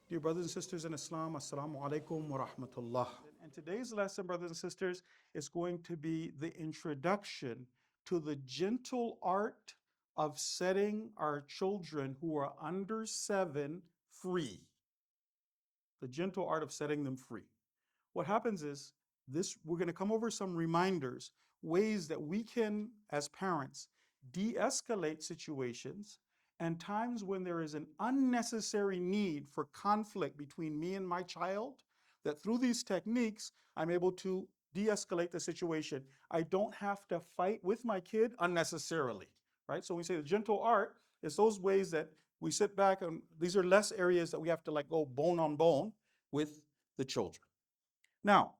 Dear brothers and sisters in Islam, Assalamu alaikum wa rahmatullah. And today's lesson, brothers and sisters, is going to be the introduction to the gentle art of setting our children who are under 7 free. The gentle art of setting them free. What happens is this, we're going to come over some reminders, ways that we can, as parents, de-escalate situations and times when there is an unnecessary need for conflict between me and my child, that through these techniques, I'm able to de-escalate the situation. I don't have to fight with my kid unnecessarily, right? So when we say the gentle art, it's those ways that we sit back and these are less areas that we have to like go bone on bone with the children. Now,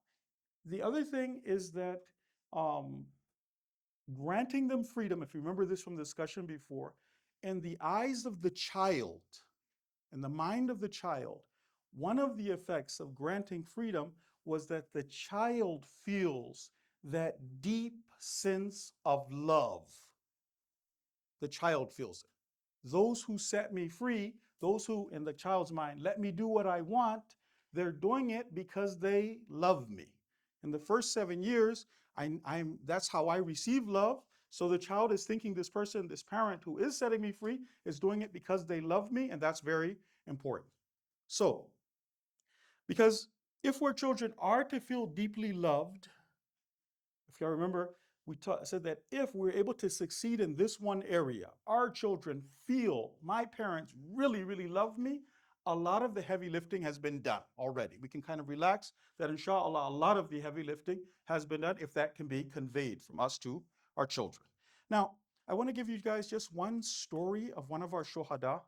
the other thing is that um, granting them freedom, if you remember this from the discussion before, in the eyes of the child, in the mind of the child, one of the effects of granting freedom was that the child feels that deep sense of love. The child feels it. Those who set me free, those who, in the child's mind, let me do what I want, they're doing it because they love me. In the first 7 years, that's how I receive love. So the child is thinking this person, this parent who is setting me free, is doing it because they love me, and that's very important. So, because if our children are to feel deeply loved, if y'all remember, we said that if we're able to succeed in this one area, our children feel my parents really, really love me, a lot of the heavy lifting has been done already. We can kind of relax that inshallah, a lot of the heavy lifting has been done if that can be conveyed from us to our children. Now, I want to give you guys just one story of one of our shuhada,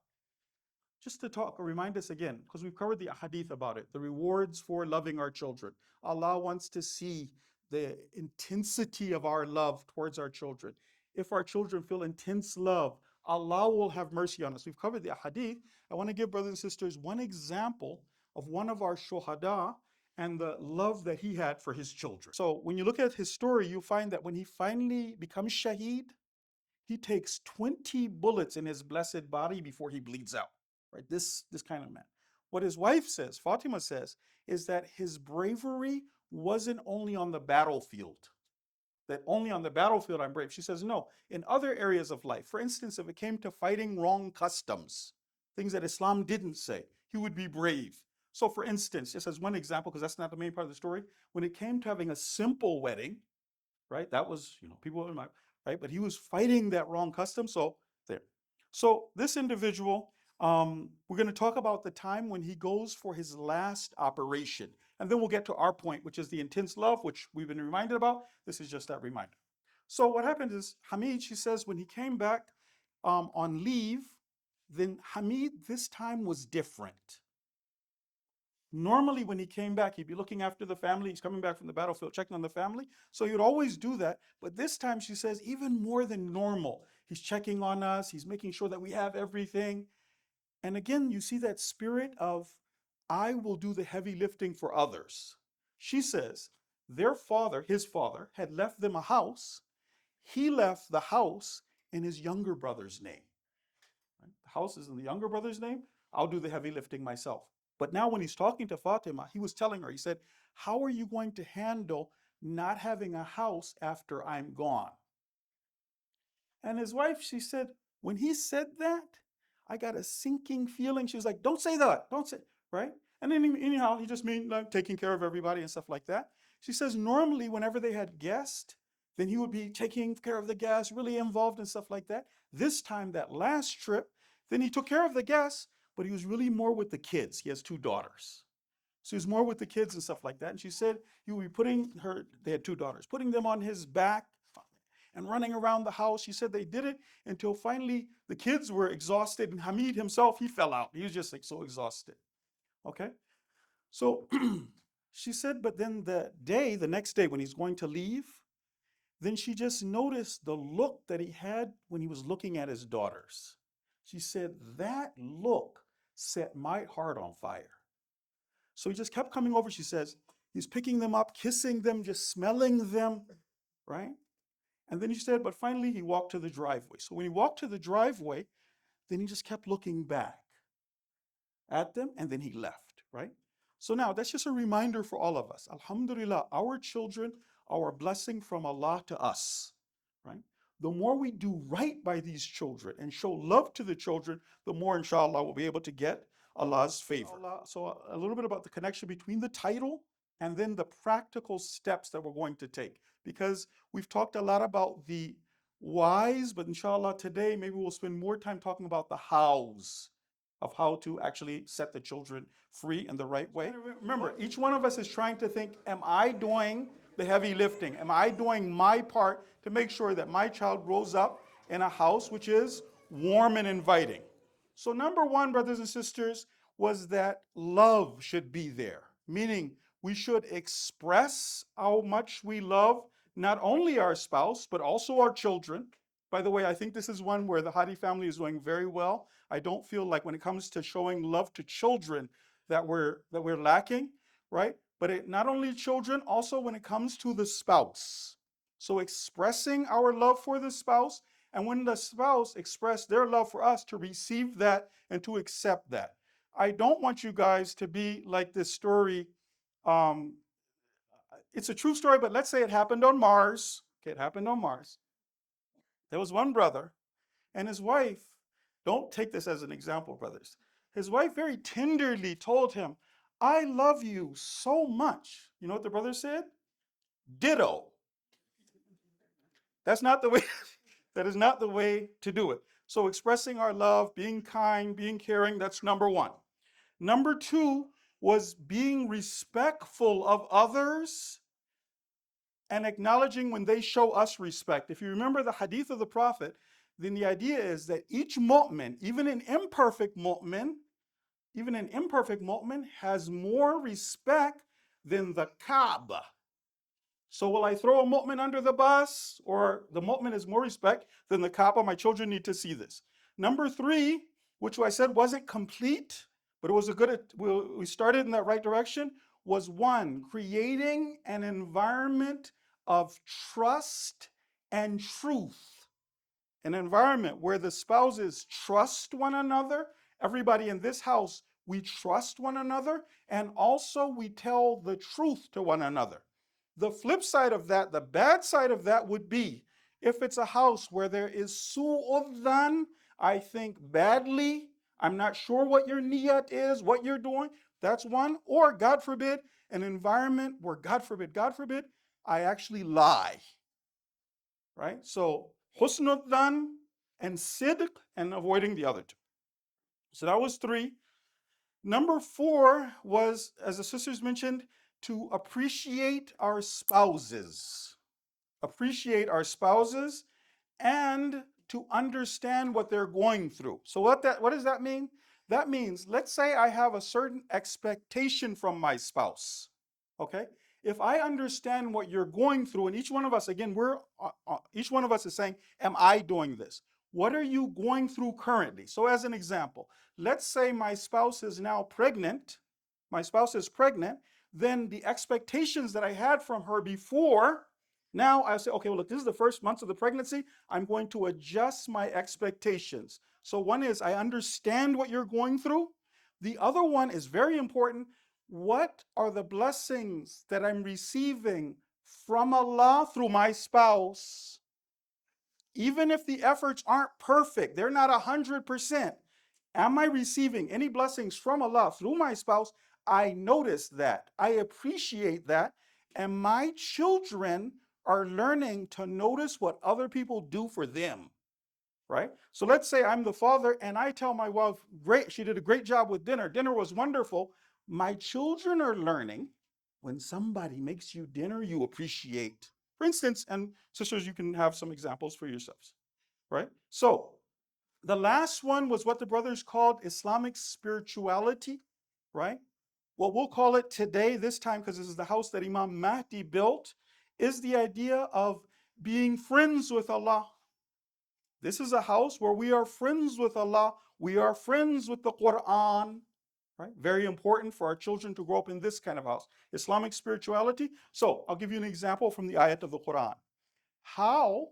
just to talk, remind us again, because we've covered the hadith about it, the rewards for loving our children. Allah wants to see the intensity of our love towards our children. If our children feel intense love, Allah will have mercy on us. We've covered the hadith. I want to give brothers and sisters one example of one of our shuhada and the love that he had for his children. So when you look at his story, you'll find that when he finally becomes shaheed, he takes 20 bullets in his blessed body before he bleeds out. Right? This kind of man. What his wife says, Fatima says, is that his bravery wasn't only on the battlefield. That only on the battlefield I'm brave. She says, no, in other areas of life. For instance, if it came to fighting wrong customs, things that Islam didn't say, he would be brave. So for instance, just as one example, because that's not the main part of the story, when it came to having a simple wedding, right? That was, people in my, right? But he was fighting that wrong custom. So there. So this individual, we're going to talk about the time when he goes for his last operation. And then we'll get to our point, which is the intense love, which we've been reminded about. This is just that reminder. So what happened is Hamid, she says, when he came back on leave, then Hamid this time was different. Normally, when he came back, he'd be looking after the family. He's coming back from the battlefield, checking on the family. So he would always do that. But this time, she says, even more than normal. He's checking on us. He's making sure that we have everything. And again, you see that spirit of, I will do the heavy lifting for others. She says, their father, his father, had left them a house. He left the house in his younger brother's name. Right? The house is in the younger brother's name. I'll do the heavy lifting myself. But now when he's talking to Fatima, he was telling her, he said, how are you going to handle not having a house after I'm gone? And his wife, she said, when he said that, I got a sinking feeling. She was like, don't say that. Don't say, right? And then anyhow, he just mean like taking care of everybody and stuff like that. She says, normally, whenever they had guests, then he would be taking care of the guests, really involved and stuff like that. This time, that last trip, then he took care of the guests, but he was really more with the kids. He has 2 daughters. So he was more with the kids and stuff like that. And she said he would be putting her, they had 2 daughters, putting them on his back and running around the house. She said they did it until finally the kids were exhausted and Hamid himself, he fell out. He was just like so exhausted. Okay. So she said, but then the next day when he's going to leave, then she just noticed the look that he had when he was looking at his daughters. She said, that look set my heart on fire. So he just kept coming over. She says, he's picking them up, kissing them, just smelling them, right? And then he said, but finally he walked to the driveway. So when he walked to the driveway, then he just kept looking back. at them, and then he left, right? So now that's just a reminder for all of us. Alhamdulillah, our children are a blessing from Allah to us, right? The more we do right by these children and show love to the children, the more, inshallah, we'll be able to get Allah's favor. So a little bit about the connection between the title and then the practical steps that we're going to take. Because we've talked a lot about the whys, but inshallah today maybe we'll spend more time talking about the hows of how to actually set the children free in the right way. Remember, each one of us is trying to think, am I doing the heavy lifting? Am I doing my part to make sure that my child grows up in a house which is warm and inviting? So number one, brothers and sisters, was that love should be there, meaning we should express how much we love not only our spouse, but also our children. By the way, I think this is one where the Hadi family is doing very well. I don't feel like when it comes to showing love to children that we're lacking, right? But not only children, also when it comes to the spouse. So expressing our love for the spouse, and when the spouse express their love for us, to receive that and to accept that. I don't want you guys to be like this story. It's a true story, but let's say it happened on Mars. Okay, it happened on Mars. There was one brother and his wife. Don't take this as an example, brothers. His wife very tenderly told him, I love you so much. You know what the brother said? Ditto. That's not the way, that is not the way to do it. So expressing our love, being kind, being caring, that's number one. Number two was being respectful of others and acknowledging when they show us respect. If you remember the hadith of the Prophet, then the idea is that each mu'min, even an imperfect mu'min, has more respect than the Kaaba. So will I throw a mu'min under the bus, or the mu'min is more respect than the Kaaba? My children need to see this. Number three, which I said wasn't complete, but it was a good, we started in that right direction, was one, creating an environment of trust and truth. An environment where the spouses trust one another. Everybody in this house, we trust one another, and also we tell the truth to one another. The flip side of that, the bad side of that would be if it's a house where there is su'udhan, I think badly, I'm not sure what your niyat is, what you're doing, that's one. Or God forbid, an environment where God forbid, I actually lie, right? So husnudhan and sidq, and avoiding the other two. So that was three. Number four was, as the sisters mentioned, to appreciate our spouses. Appreciate our spouses and to understand what they're going through. So what does that mean? That means, let's say I have a certain expectation from my spouse. Okay? If I understand what you're going through, and each one of us, again, each one of us is saying, am I doing this? What are you going through currently? So as an example, let's say my spouse is now pregnant. My spouse is pregnant. Then the expectations that I had from her before, now I say, okay, well, look, this is the first months of the pregnancy. I'm going to adjust my expectations. So one is, I understand what you're going through. The other one is very important. What are the blessings that I'm receiving from Allah through my spouse? Even if the efforts aren't perfect, they're not 100%. Am I receiving any blessings from Allah through my spouse? I notice that. I appreciate that. And my children are learning to notice what other people do for them, right? So let's say I'm the father and I tell my wife, great, she did a great job with dinner. Dinner was wonderful. My children are learning when somebody makes you dinner, you appreciate. For instance, and sisters, you can have some examples for yourselves, right? So the last one was what the brothers called Islamic spirituality, right? What we'll call it today, this time, because this is the house that Imam Mahdi built, is the idea of being friends with Allah. This is a house where we are friends with Allah. We are friends with the Quran, right? Very important for our children to grow up in this kind of house. Islamic spirituality. So I'll give you an example from the ayat of the Quran. How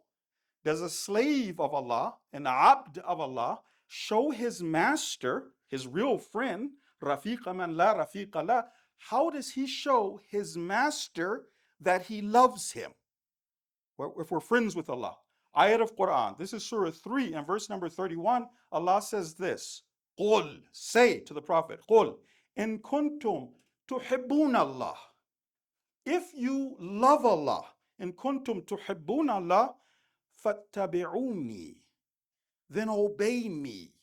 does a slave of Allah, an abd of Allah, show his master, his real friend, rafiqa man la rafiqa la. How does he show his master that he loves him? If we're friends with Allah. Ayat of Quran. This is Surah 3 and verse number 31. Allah says this. Qul, say to the Prophet, Qul, in kuntum tuhibbun Allah. If you love Allah, in kuntum tuhibbun Allah, fattabi'uni, then obey me,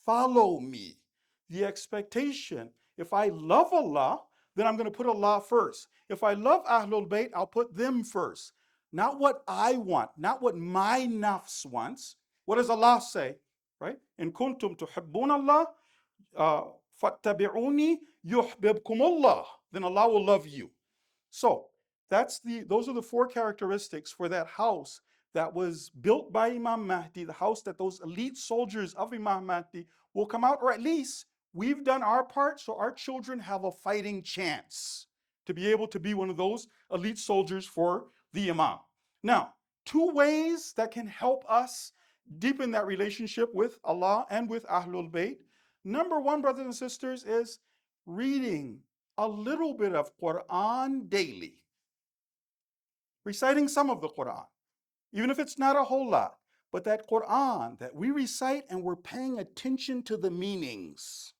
follow me. The expectation, if I love Allah, then I'm going to put Allah first. If I love Ahlul Bayt, I'll put them first. Not what I want, not what my nafs wants. What does Allah say? Right? In kuntum tuhibbun Allah, fattabi'uni yuhbibkumullah. Then Allah will love you. So those are the four characteristics for that house that was built by Imam Mahdi, the house that those elite soldiers of Imam Mahdi will come out, or at least we've done our part so our children have a fighting chance to be able to be one of those elite soldiers for the Imam. Now, two ways that can help us deepen that relationship with Allah and with Ahlul Bayt. Number one, brothers and sisters, is reading a little bit of Quran daily. Reciting some of the Quran, even if it's not a whole lot, but that Quran that we recite and we're paying attention to the meanings,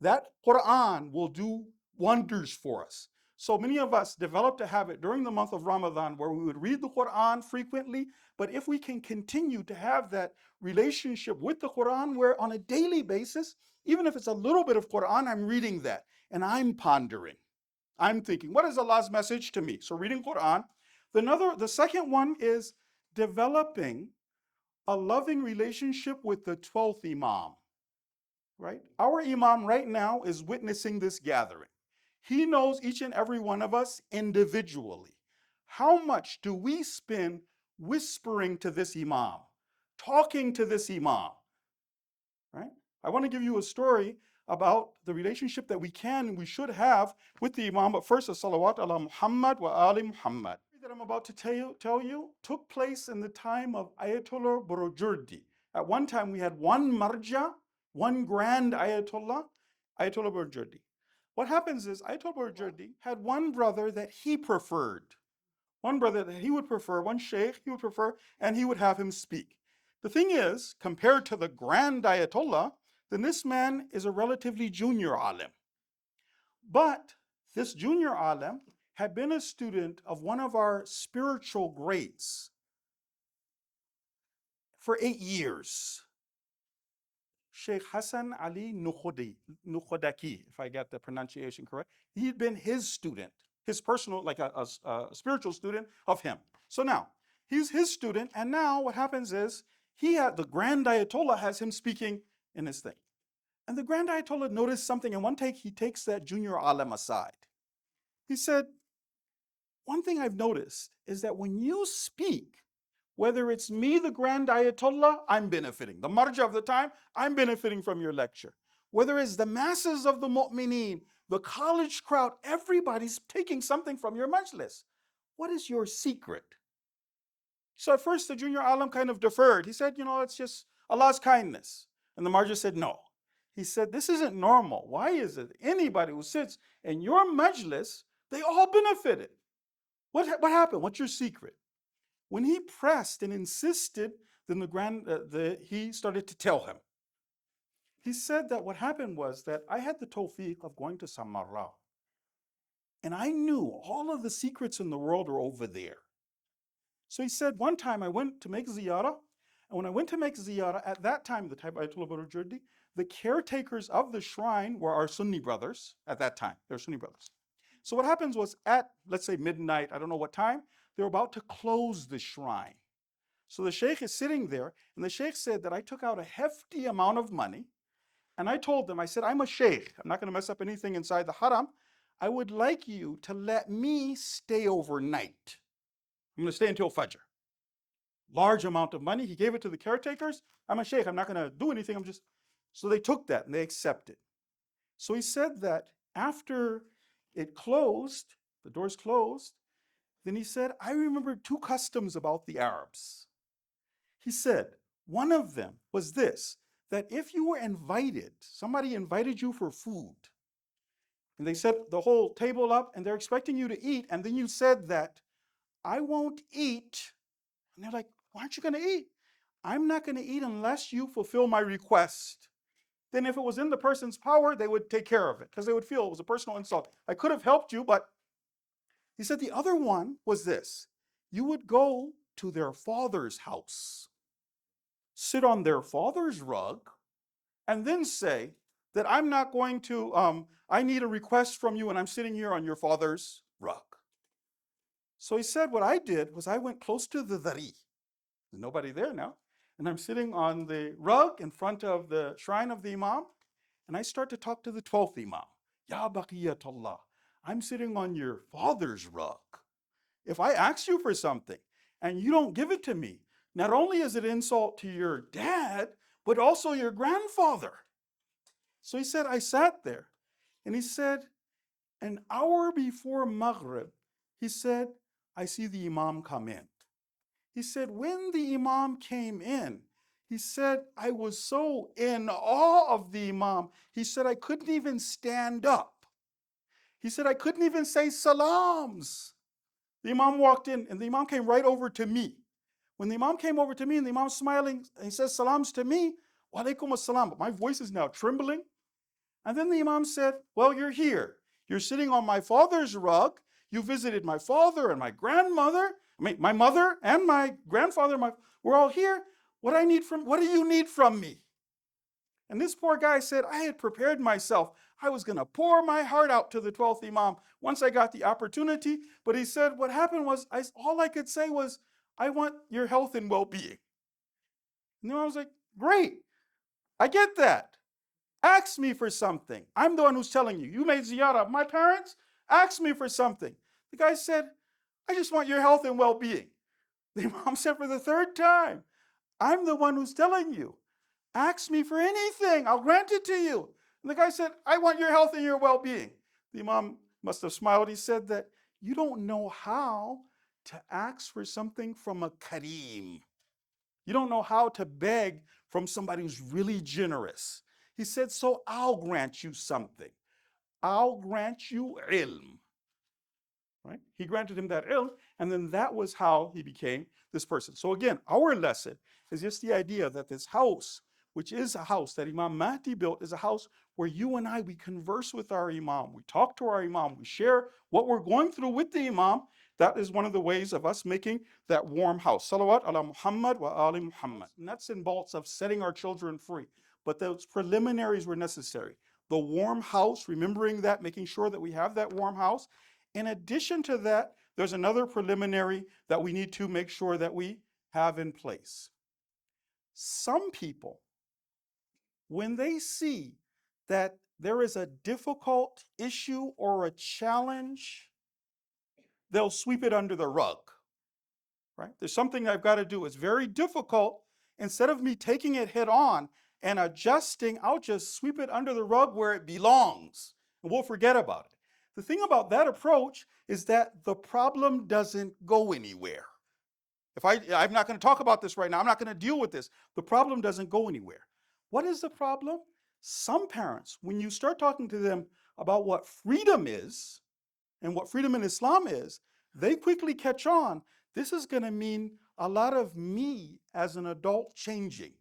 that Quran will do wonders for us. So many of us developed a habit during the month of Ramadan where we would read the Quran frequently, but if we can continue to have that relationship with the Quran where on a daily basis, even if it's a little bit of Quran, I'm reading that and I'm pondering. I'm thinking, what is Allah's message to me? So reading Quran. The second one is developing a loving relationship with the 12th Imam, right? Our Imam right now is witnessing this gathering. He knows each and every one of us individually. How much do we spend whispering to this Imam, talking to this Imam, right? I want to give you a story about the relationship that we can and we should have with the Imam. But first, salawat ala Muhammad wa ali Muhammad. That I'm about to tell you took place in the time of Ayatollah Burjurdi. At one time, we had one marja, one grand Ayatollah, Ayatollah Burjurdi. What happens is Ayatollah Burjurdi had one brother that he preferred. One brother that he would prefer, one sheikh he would prefer, and he would have him speak. The thing is, compared to the grand Ayatollah, then this man is a relatively junior alim. But this junior alim had been a student of one of our spiritual greats for 8 years. Shaykh Hassan Ali Nukhodaki, if I get the pronunciation correct. He'd been his student, his personal, like a spiritual student of him. So now, he's his student, and now what happens is, the Grand Ayatollah has him speaking in his thing. And the Grand Ayatollah noticed something, and one take he takes that junior alim aside. He said, one thing I've noticed is that when you speak, whether it's me, the Grand Ayatollah, I'm benefiting. The marja of the time, I'm benefiting from your lecture. Whether it's the masses of the mu'mineen, the college crowd, everybody's taking something from your majlis. What is your secret? So at first the junior alim kind of deferred. He said, it's just Allah's kindness. And the marja said, no. He said, this isn't normal. Why is it anybody who sits in your majlis, they all benefited? What happened? What's your secret? When he pressed and insisted, then he started to tell him. He said that what happened was that I had the tawfiq of going to Samarra. And I knew all of the secrets in the world are over there. So he said, one time I went to make ziyarah. And when I went to make ziyarah, at that time, the type of Ayatollah Burjurdi, the caretakers of the shrine were our Sunni brothers at that time. They're Sunni brothers. So what happens was at, let's say midnight, I don't know what time, they're about to close the shrine. So the sheikh is sitting there, and the sheikh said that I took out a hefty amount of money, and I told them, I said, I'm a sheikh. I'm not going to mess up anything inside the haram. I would like you to let me stay overnight. I'm going to stay until Fajr. Large amount of money. He gave it to the caretakers. I'm a sheikh. I'm not going to do anything. So they took that and they accepted. So he said that after it closed, the doors closed, then he said, I remember two customs about the Arabs. He said, one of them was this, that if you were invited, somebody invited you for food, and they set the whole table up and they're expecting you to eat, and then you said that, I won't eat. And they're like, why aren't you going to eat? I'm not going to eat unless you fulfill my request. Then if it was in the person's power, they would take care of it because they would feel it was a personal insult. I could have helped you, but he said the other one was this. You would go to their father's house, sit on their father's rug, and then say that I'm not going to, I need a request from you and I'm sitting here on your father's rug. So he said what I did was I went close to the dari. There's nobody there now. And I'm sitting on the rug in front of the shrine of the Imam, and I start to talk to the 12th Imam. Ya Baqiyatullah, I'm sitting on your father's rug. If I ask you for something and you don't give it to me, not only is it an insult to your dad, but also your grandfather. So he said, I sat there, and he said, an hour before Maghrib, he said, I see the Imam come in. He said, when the Imam came in, he said, I was so in awe of the Imam. He said, I couldn't even stand up. He said, I couldn't even say salams. The Imam walked in, and the Imam came right over to me. When the Imam came over to me, and the Imam smiling, and he says salams to me, wa alaikum assalam. But my voice is now trembling. And then the Imam said, well, you're here. You're sitting on my father's rug. You visited my father and my grandmother. My mother and my grandfather, we're all here. What do you need from me? And this poor guy said, I had prepared myself. I was going to pour my heart out to the 12th Imam once I got the opportunity. But he said, what happened was, all I could say was, I want your health and well-being. And then I was like, great. I get that. Ask me for something. I'm the one who's telling you. You made ziyarah of my parents? Ask me for something. The guy said, I just want your health and well-being. The Imam said for the third time, I'm the one who's telling you. Ask me for anything. I'll grant it to you. And the guy said, I want your health and your well-being. The Imam must have smiled. He said that you don't know how to ask for something from a kareem. You don't know how to beg from somebody who's really generous. He said, so I'll grant you something. I'll grant you ilm. Right? He granted him that ilm, and then that was how he became this person. So again, our lesson is just the idea that this house, which is a house that Imam Mahdi built, is a house where you and I, we converse with our Imam, we talk to our Imam, we share what we're going through with the Imam. That is one of the ways of us making that warm house. Salawat ala Muhammad wa ali Muhammad. Nuts and bolts of setting our children free. But those preliminaries were necessary. The warm house, remembering that, making sure that we have that warm house. In addition to that, there's another preliminary that we need to make sure that we have in place. Some people, when they see that there is a difficult issue or a challenge, they'll sweep it under the rug. Right? There's something I've got to do. It's very difficult. Instead of me taking it head on and adjusting, I'll just sweep it under the rug where it belongs, and we'll forget about it. The thing about that approach is that the problem doesn't go anywhere. I'm not going to talk about this right now. I'm not going to deal with this. The problem doesn't go anywhere. What is the problem? Some parents, when you start talking to them about what freedom is and what freedom in Islam is, they quickly catch on. This is going to mean a lot of me as an adult changing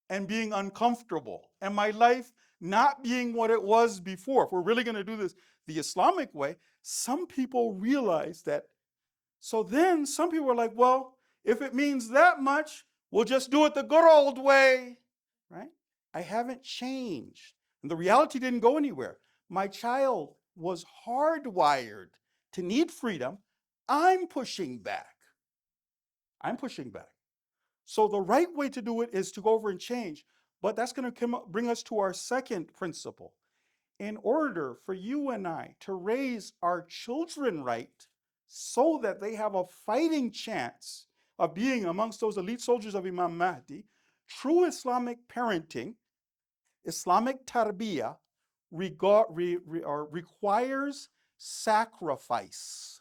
and being uncomfortable and my life not being what it was before. If we're really going to do this the Islamic way, some people realize that. So then some people are like, well, if it means that much, we'll just do it the good old way, right? I haven't changed. And the reality didn't go anywhere. My child was hardwired to need freedom. I'm pushing back. I'm pushing back. So the right way to do it is to go over and change. But that's going to bring us to our second principle. In order for you and I to raise our children right so that they have a fighting chance of being amongst those elite soldiers of Imam Mahdi, true Islamic parenting, Islamic tarbiyah, requires sacrifice.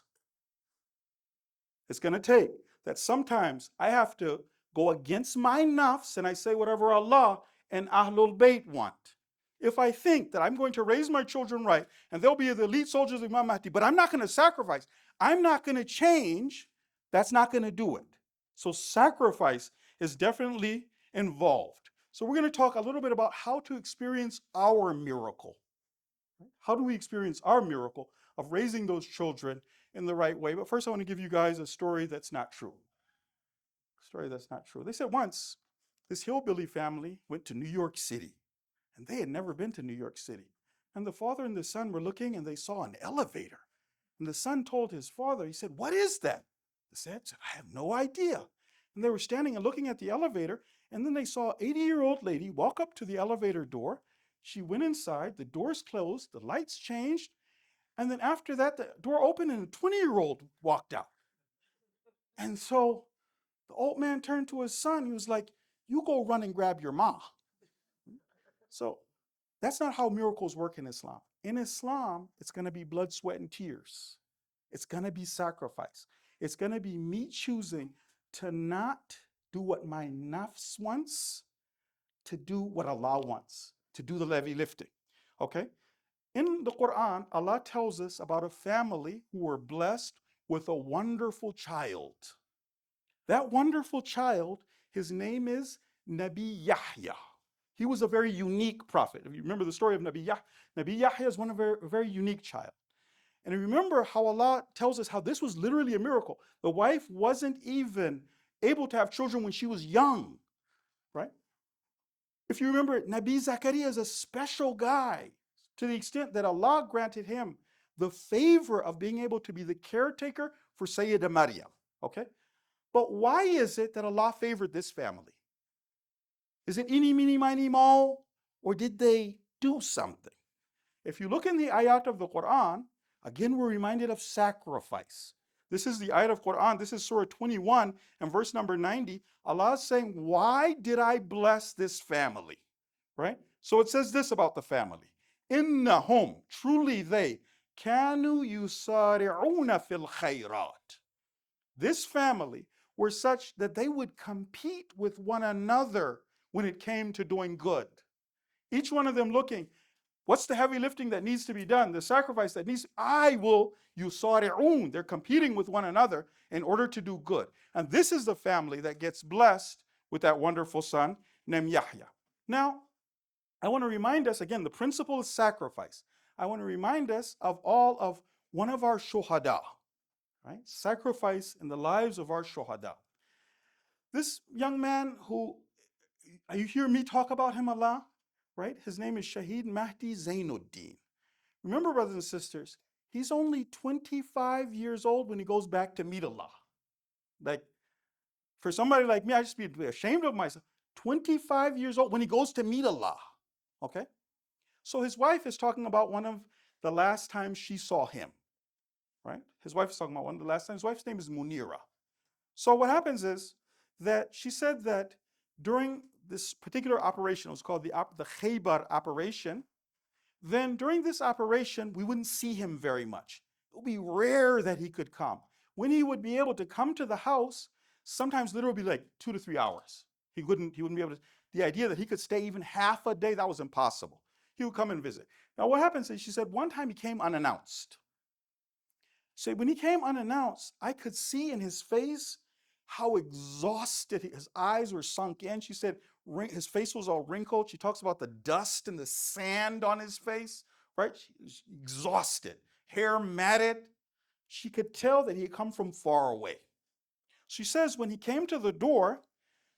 It's going to take that sometimes I have to go against my nafs and I say whatever Allah, and Ahlul Bayt want. If I think that I'm going to raise my children right and they'll be the elite soldiers of Imam Mahdi, but I'm not going to sacrifice, I'm not going to change, that's not going to do it. So sacrifice is definitely involved. So we're going to talk a little bit about how to experience our miracle. How do we experience our miracle of raising those children in the right way? But first I want to give you guys a story that's not true. They said once this hillbilly family went to New York City, and they had never been to New York City. And the father and the son were looking, and they saw an elevator. And the son told his father, he said, "What is that?" The son said, "I have no idea." And they were standing and looking at the elevator, and then they saw an 80-year-old lady walk up to the elevator door. She went inside, the doors closed, the lights changed, and then after that, the door opened and a 20-year-old walked out. And so the old man turned to his son. He was like, "You go run and grab your ma." So that's not how miracles work in Islam. In Islam, it's going to be blood, sweat, and tears. It's going to be sacrifice. It's going to be me choosing to not do what my nafs wants, to do what Allah wants, to do the heavy lifting. Okay? In the Quran, Allah tells us about a family who were blessed with a wonderful child. That wonderful child, his name is Nabi Yahya. He was a very unique prophet. If you remember the story of Nabi Yahya is a very unique child. And remember how Allah tells us how this was literally a miracle. The wife wasn't even able to have children when she was young, right? If you remember, Nabi Zakaria is a special guy to the extent that Allah granted him the favor of being able to be the caretaker for Sayyidah Maryam, okay? But why is it that Allah favored this family? Is it eeny, meeny, miny, moe, or did they do something? If you look in the ayat of the Quran, again we're reminded of sacrifice. This is the ayat of Quran, this is Surah 21 and verse number 90. Allah is saying, why did I bless this family? Right? So it says this about the family. Innahum, truly they, kanu yusari'una fil khayrat. This family were such that they would compete with one another when it came to doing good. Each one of them looking, what's the heavy lifting that needs to be done? The sacrifice that needs, I will yusari'un. They're competing with one another in order to do good. And this is the family that gets blessed with that wonderful son named Yahya. Now, I want to remind us, again, the principle is sacrifice. I want to remind us of all of one of our shuhada, right? Sacrifice in the lives of our shuhada. This young man who, you hear me talk about him a lot, right? His name is Shaheed Mahdi Zainuddin. Remember, brothers and sisters, he's only 25 years old when he goes back to meet Allah. Like, for somebody like me, I just be ashamed of myself. 25 years old when he goes to meet Allah, okay? So his wife is talking about one of the last times she saw him, right? His wife is talking about one of the last times. His wife's name is Munira. So what happens is that she said that during this particular operation, it was called the Khaybar operation, then during this operation, we wouldn't see him very much. It would be rare that he could come. When he would be able to come to the house, sometimes literally be like 2 to 3 hours. He wouldn't be able to, the idea that he could stay even half a day, that was impossible. He would come and visit. Now what happens is, she said, one time he came unannounced. So when he came unannounced, I could see in his face how exhausted, his eyes were sunk in. She said his face was all wrinkled. She talks about the dust and the sand on his face, right? She was exhausted, hair matted. She could tell that he had come from far away. She says when he came to the door,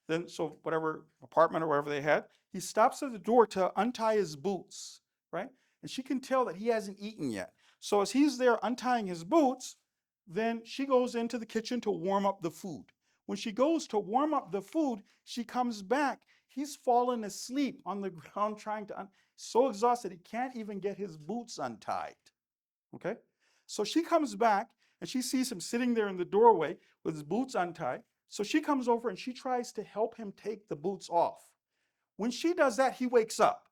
then so whatever apartment or whatever they had, he stops at the door to untie his boots, right? And she can tell that he hasn't eaten yet. So as he's there untying his boots, then she goes into the kitchen to warm up the food. When she goes to warm up the food, she comes back. He's fallen asleep on the ground trying to, so exhausted he can't even get his boots untied. Okay? So she comes back and she sees him sitting there in the doorway with his boots untied. So she comes over and she tries to help him take the boots off. When she does that, he wakes up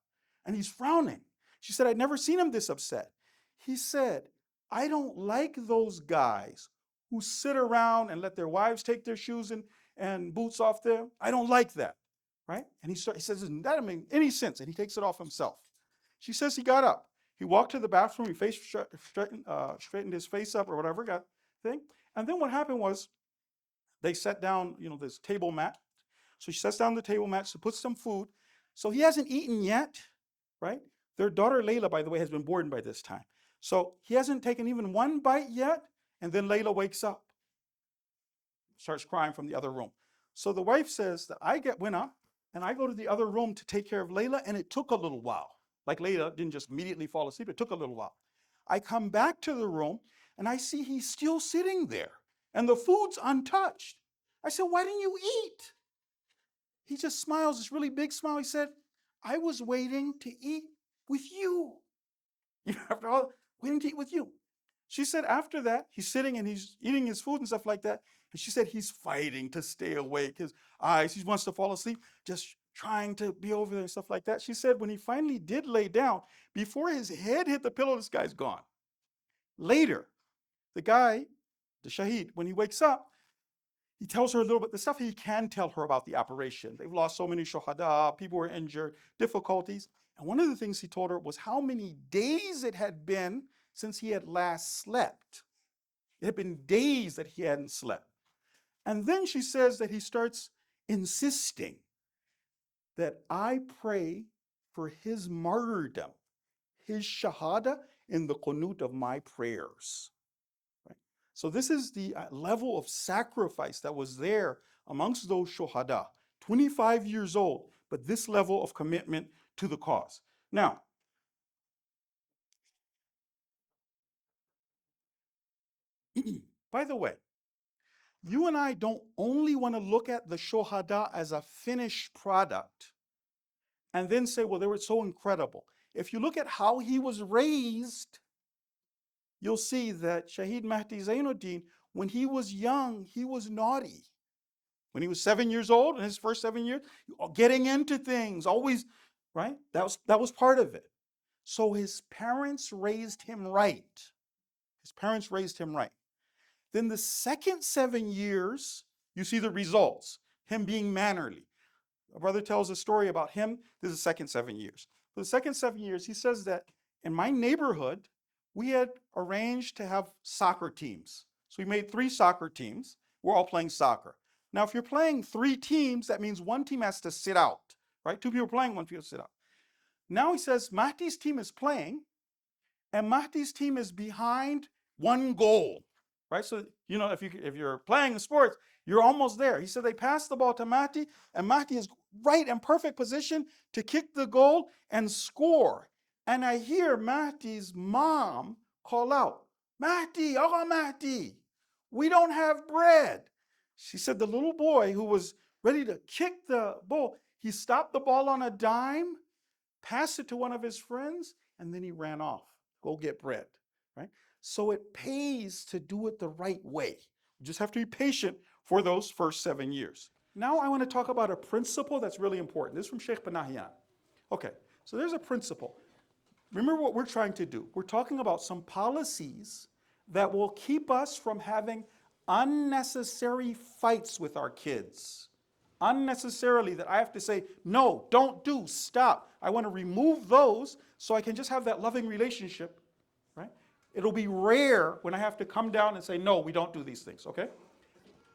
and he's frowning. She said, I'd never seen him this upset. He said, I don't like those guys who sit around and let their wives take their shoes and boots off them. I don't like that. right? And he says, doesn't that make any sense? And he takes it off himself. She says he got up. He walked to the bathroom. He straightened his face up or whatever, got thing. And then what happened was they set down, this table mat. So she sets down the table mat. She puts some food. So he hasn't eaten yet, right? Their daughter Layla, by the way, has been born by this time. So he hasn't taken even one bite yet. And then Layla wakes up, starts crying from the other room. So the wife says that went up and I go to the other room to take care of Layla, and it took a little while. Like Layla didn't just immediately fall asleep, it took a little while. I come back to the room and I see he's still sitting there and the food's untouched. I said, why didn't you eat? He just smiles, this really big smile. He said, I was waiting to eat with you. After all, waiting to eat with you. She said after that, he's sitting and he's eating his food and stuff like that. And she said he's fighting to stay awake. His eyes, he wants to fall asleep, just trying to be over there and stuff like that. She said when he finally did lay down, before his head hit the pillow, this guy's gone. Later, the guy, the Shaheed, when he wakes up, he tells her a little bit, the stuff he can tell her about the operation. They've lost so many shuhada, people were injured, difficulties. And one of the things he told her was how many days it had been since he had last slept. It had been days that he hadn't slept. And then she says that he starts insisting that I pray for his martyrdom, his shahada in the qunut of my prayers. Right? So this is the level of sacrifice that was there amongst those shuhada, 25 years old, but this level of commitment to the cause. Now, by the way, you and I don't only want to look at the shuhada as a finished product and then say, well, they were so incredible. If you look at how he was raised, you'll see that Shaheed Mahdi Zainuddin, when he was young, he was naughty. When he was 7 years old, in his first 7 years, getting into things, always, right? That was part of it. So his parents raised him right. His parents raised him right. Then the second 7 years, you see the results, him being mannerly. A brother tells a story about him. This is the second 7 years. For the second 7 years, he says that in my neighborhood, we had arranged to have soccer teams. So we made 3 soccer teams. We're all playing soccer. Now, if you're playing 3 teams, that means one team has to sit out, right? 2 people playing, 1 people sit out. Now he says Mahdi's team is playing, and Mahdi's team is behind 1 goal, right? So, if you're playing sports, you're almost there. He said they pass the ball to Mahdi, and Mahdi is right in perfect position to kick the goal and score. And I hear Mahdi's mom call out, Mahdi, Agha Mahdi, we don't have bread. She said the little boy who was ready to kick the ball, he stopped the ball on a dime, passed it to one of his friends, and then he ran off. Go get bread, right? So it pays to do it the right way. You just have to be patient for those first 7 years. Now I want to talk about a principle that's really important. This is from Sheikh Panahian. Okay, so there's a principle. Remember what we're trying to do. We're talking about some policies that will keep us from having unnecessary fights with our kids. Unnecessarily that I have to say, no, don't do, stop. I want to remove those so I can just have that loving relationship, right? It'll be rare when I have to come down and say, no, we don't do these things, okay?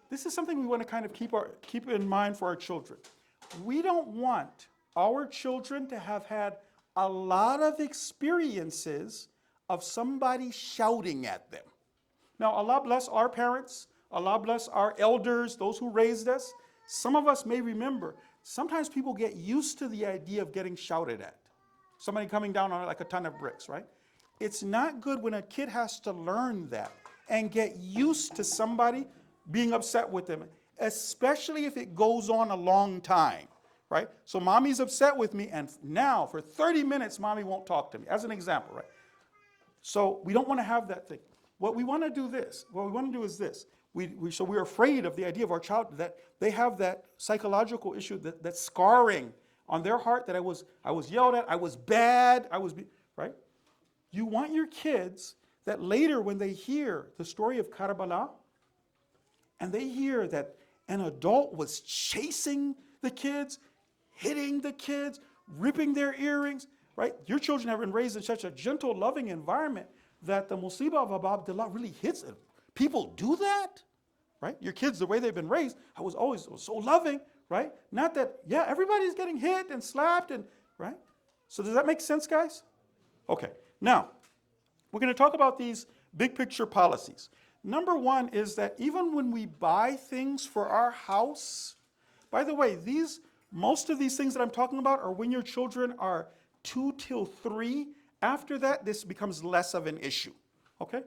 This is something we want to kind of keep in mind for our children. We don't want our children to have had a lot of experiences of somebody shouting at them. Now, Allah bless our parents, Allah bless our elders, those who raised us. Some of us may remember, sometimes people get used to the idea of getting shouted at. Somebody coming down on it like a ton of bricks, right? It's not good when a kid has to learn that and get used to somebody being upset with them, especially if it goes on a long time, right? So mommy's upset with me, and now for 30 minutes, mommy won't talk to me, as an example, right? So we don't want to have that thing. What we want to do is this. So we're afraid of the idea of our child that they have that psychological issue, that scarring on their heart that I was yelled at, I was bad, right? You want your kids that later when they hear the story of Karbala and they hear that an adult was chasing the kids, hitting the kids, ripping their earrings, right? Your children have been raised in such a gentle, loving environment that the musibah of Abdullah really hits it. People do that, right? Your kids, the way they've been raised, I was so loving, right? Not that, yeah, everybody's getting hit and slapped, and right? So does that make sense, guys? Okay, now, we're going to talk about these big picture policies. Number one is that even when we buy things for our house, by the way, most of these things that I'm talking about are when your children are 2 till 3. After that, this becomes less of an issue, okay?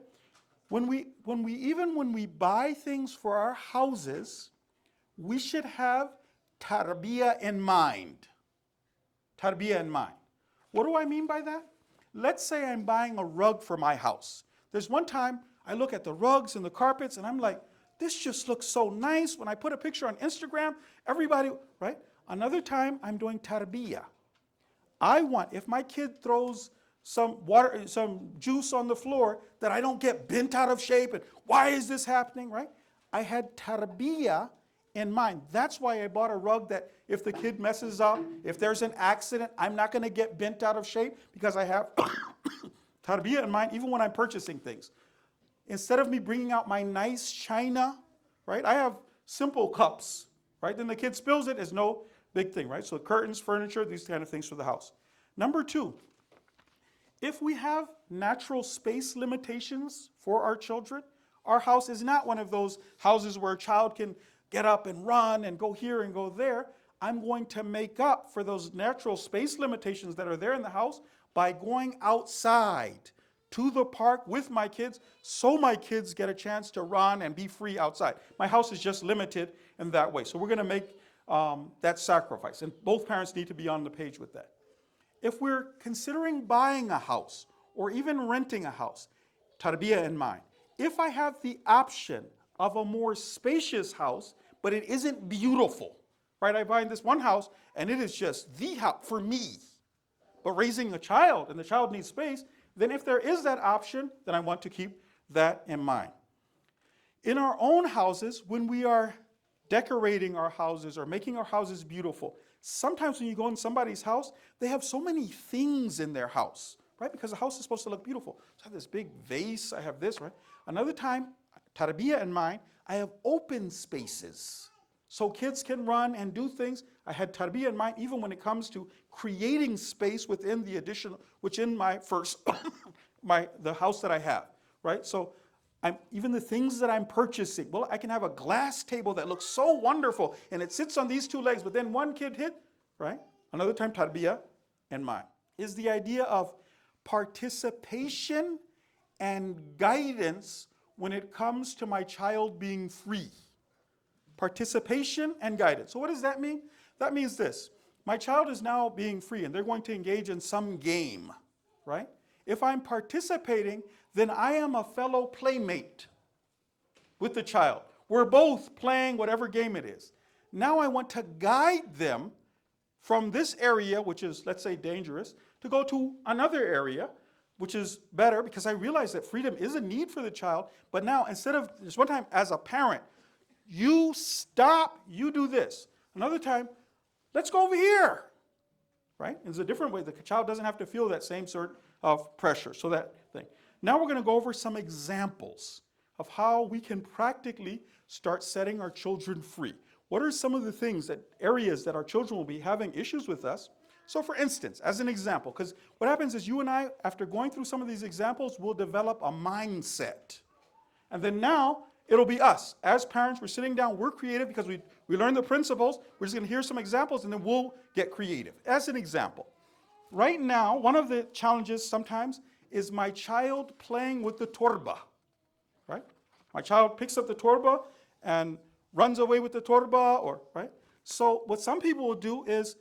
When we buy things for our houses, we should have tarbiyah in mind. Tarbiyah in mind. What do I mean by that? Let's say I'm buying a rug for my house. There's one time I look at the rugs and the carpets and I'm like, this just looks so nice. When I put a picture on Instagram, everybody, right? Another time I'm doing tarbiyah. If my kid throws some juice on the floor, that I don't get bent out of shape and why is this happening, right? I had tarbiyah in mind. That's why I bought a rug that if the kid messes up, if there's an accident, I'm not going to get bent out of shape because I have tarbiyah in mind even when I'm purchasing things. Instead of me bringing out my nice china, right? I have simple cups, right? Then the kid spills it, it's no big thing, right? So curtains, furniture, these kind of things for the house. Number two, if we have natural space limitations for our children, our house is not one of those houses where a child can get up and run and go here and go there. I'm going to make up for those natural space limitations that are there in the house by going outside to the park with my kids so my kids get a chance to run and be free outside. My house is just limited in that way. So we're going to make that sacrifice. And both parents need to be on the page with that. If we're considering buying a house or even renting a house, tarbiyah in mind. If I have the option of a more spacious house, but it isn't beautiful, right? I buy this one house and it is just the house for me. But raising a child and the child needs space, then if there is that option, then I want to keep that in mind. In our own houses, when we are decorating our houses or making our houses beautiful, sometimes when you go in somebody's house, they have so many things in their house, right? Because the house is supposed to look beautiful. So I have this big vase, I have this, right? Another time, tarbiyah in mind, I have open spaces. So kids can run and do things. I had tarbiyah in mind even when it comes to creating space within the additional, within my first, the house that I have, right? So even the things that I'm purchasing, well, I can have a glass table that looks so wonderful and it sits on these two legs, but then one kid hit, right? Another time, tarbiyah in mind is the idea of participation and guidance when it comes to my child being free. Participation and guidance. So what does that mean? That means this. My child is now being free and they're going to engage in some game, right? If I'm participating, then I am a fellow playmate with the child. We're both playing whatever game it is. Now I want to guide them from this area, which is, let's say, dangerous, to go to another area, which is better, because I realize that freedom is a need for the child. But now, instead of, this one time as a parent, you stop, you do this. Another time, let's go over here, right? It's a different way. The child doesn't have to feel that same sort of pressure. So that thing. Now we're going to go over some examples of how we can practically start setting our children free. What are some of the things, areas that our children will be having issues with us? So for instance, as an example, because what happens is you and I, after going through some of these examples, will develop a mindset. And then now, it'll be us. As parents, we're sitting down, we're creative because we learn the principles. We're just going to hear some examples and then we'll get creative. As an example, right now, one of the challenges sometimes is my child playing with the torba, right? My child picks up the torba and runs away with the torba, right? So what some people will do is,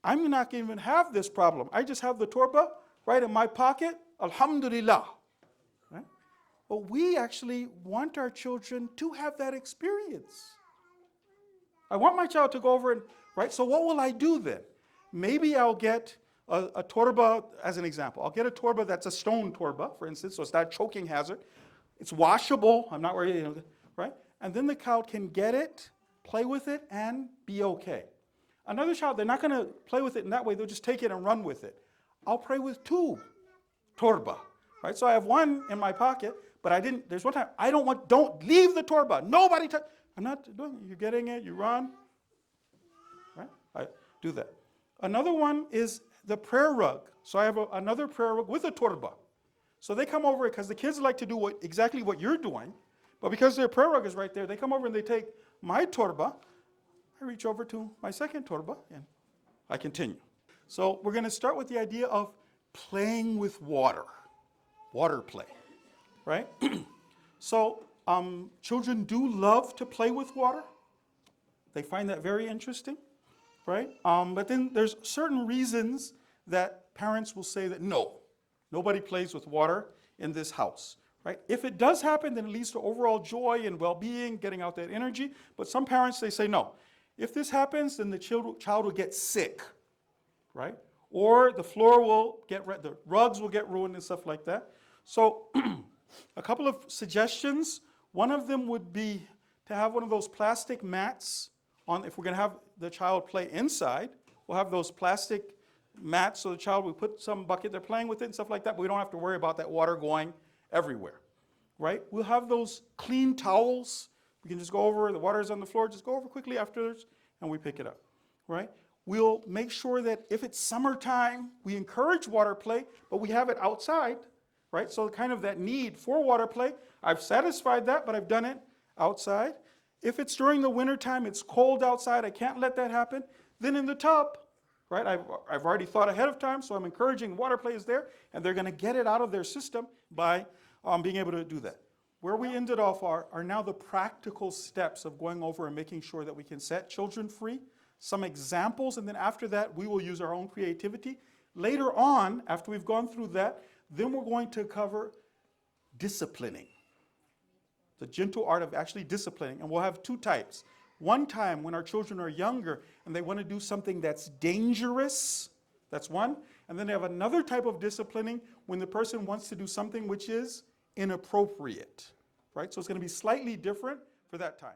I'm not going to even have this problem. I just have the torba right in my pocket, alhamdulillah. Right? But we actually want our children to have that experience. I want my child to go over and, right? So what will I do then? Maybe I'll get a torba, as an example. I'll get a torba that's a stone torba, for instance, so it's not a choking hazard. It's washable. I'm not worried, right? And then the child can get it, play with it, and be okay. Another child, they're not going to play with it in that way. They'll just take it and run with it. I'll pray with 2 torba, right? So I have 1 in my pocket, but there's one time, don't leave the torba. Nobody touch. I'm not doing it. You're getting it, you run, right? I do that. Another one is the prayer rug. So I have another prayer rug with a torba. So they come over, because the kids like to do exactly what you're doing, but because their prayer rug is right there, they come over and they take my torba. I reach over to my second torba and I continue. So we're going to start with the idea of playing with water play, right? So children do love to play with water. They find that very interesting, right? But then there's certain reasons that parents will say that no, nobody plays with water in this house, right? If it does happen, then it leads to overall joy and well-being, getting out that energy. But some parents, they say no. If this happens, then the child will get sick, right? Or the floor will the rugs will get ruined and stuff like that. So a couple of suggestions. One of them would be to have one of those plastic mats on, if we're going to have the child play inside, we'll have those plastic mats so the child will put some bucket, they're playing with it and stuff like that, but we don't have to worry about that water going everywhere, right? We'll have those clean towels. We can just go over, the water's on the floor, just go over quickly afterwards, and we pick it up, right? We'll make sure that if it's summertime, we encourage water play, but we have it outside, right? So kind of that need for water play, I've satisfied that, but I've done it outside. If it's during the wintertime, it's cold outside, I can't let that happen, then in the tub, right? I've already thought ahead of time, so I'm encouraging water play is there, and they're going to get it out of their system by being able to do that. Where we ended off are now the practical steps of going over and making sure that we can set children free, some examples, and then after that, we will use our own creativity. Later on, after we've gone through that, then we're going to cover disciplining, the gentle art of actually disciplining, and we'll have 2 types. One time when our children are younger and they want to do something that's dangerous, that's one, and then they have another type of disciplining when the person wants to do something which is inappropriate, right? So it's going to be slightly different for that time.